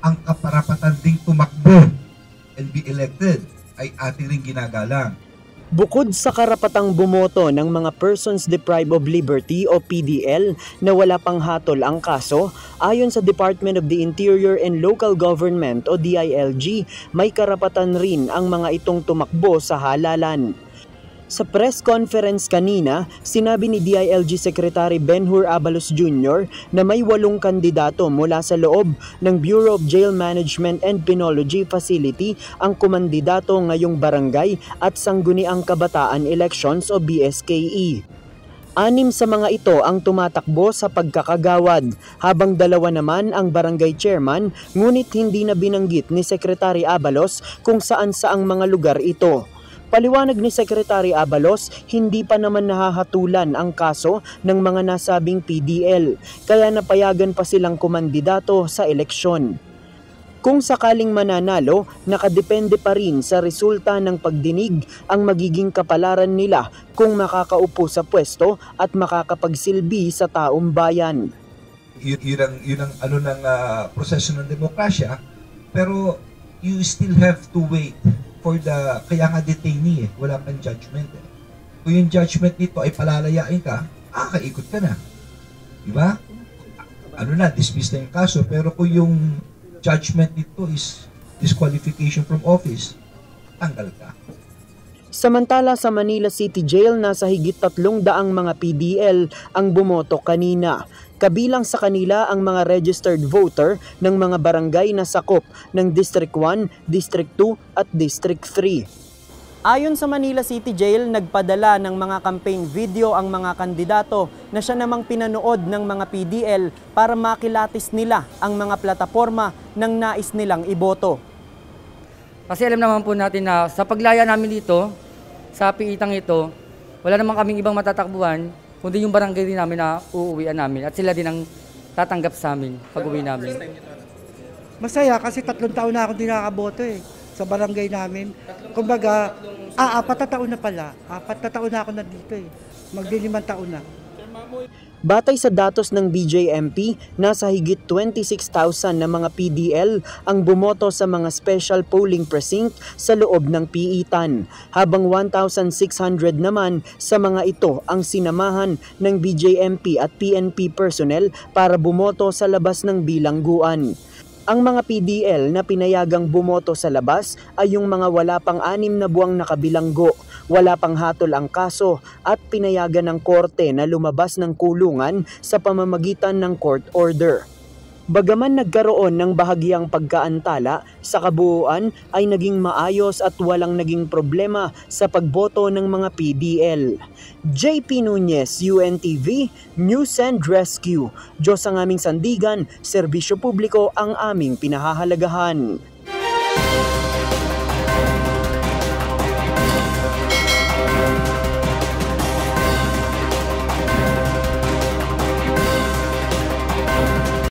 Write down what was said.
ang kaparapatan ding tumakbo and be elected ay ating ring ginagalang. Bukod sa karapatang bumoto ng mga Persons Deprived of Liberty o PDL na wala pang hatol ang kaso, ayon sa Department of the Interior and Local Government o DILG, may karapatan rin ang mga itong tumakbo sa halalan. Sa press conference kanina, sinabi ni DILG Secretary Benhur Abalos Jr. na may 8 kandidato mula sa loob ng Bureau of Jail Management and Penology Facility ang kumandidato ngayong barangay at sangguniang kabataan elections o BSKE. 6 sa mga ito ang tumatakbo sa pagkakagawad, habang 2 naman ang barangay chairman, ngunit hindi na binanggit ni Secretary Abalos kung saan saang mga lugar ito. Paliwanag ni Secretary Abalos, hindi pa naman nahahatulan ang kaso ng mga nasabing PDL, kaya napayagan pa silang kumandidato sa eleksyon. Kung sakaling mananalo, nakadepende pa rin sa resulta ng pagdinig ang magiging kapalaran nila kung makakaupo sa pwesto at makakapagsilbi sa taong bayan. Yun ang ano ng proseso ng demokrasya, pero you still have to wait for the, kaya nga detainee wala pang judgment Kung yung judgment nito ay palalayain ka, kaikot ka na. Diba? Ano na, dismiss na yung kaso, pero kung yung judgment nito is disqualification from office, tanggal ka. Samantala sa Manila City Jail, nasa higit 300 mga PDL ang bumoto kanina. Kabilang sa kanila ang mga registered voter ng mga barangay na sakop ng District 1, District 2 at District 3. Ayon sa Manila City Jail, nagpadala ng mga campaign video ang mga kandidato na siya namang pinanood ng mga PDL para makilatis nila ang mga plataforma ng nais nilang iboto. Kasi alam naman po natin na sa paglaya namin dito, sa piitang ito, wala naman kaming ibang matatakbuhan, kundi yung barangay din namin na uuwian namin at sila din ang tatanggap sa amin pag-uwi namin. Masaya kasi 3 taon na akong dinakaboto sa barangay namin. Kumbaga, 4 na taon na pala. 4 na taon na ako nandito Magdi-5 taon na. Batay sa datos ng BJMP, nasa higit 26,000 na mga PDL ang bumoto sa mga special polling precinct sa loob ng piitan, habang 1,600 naman sa mga ito ang sinamahan ng BJMP at PNP personnel para bumoto sa labas ng bilangguan. Ang mga PDL na pinayagang bumoto sa labas ay yung mga wala pang 6 na buwang nakabilanggo, wala pang hatol ang kaso at pinayagan ng korte na lumabas ng kulungan sa pamamagitan ng court order. Bagaman nagkaroon ng bahagyang pagkaantala, sa kabuuan ay naging maayos at walang naging problema sa pagboto ng mga PDL. JP Nunez, UNTV, News and Rescue. Diyos ang aming sandigan, serbisyo publiko ang aming pinahahalagahan.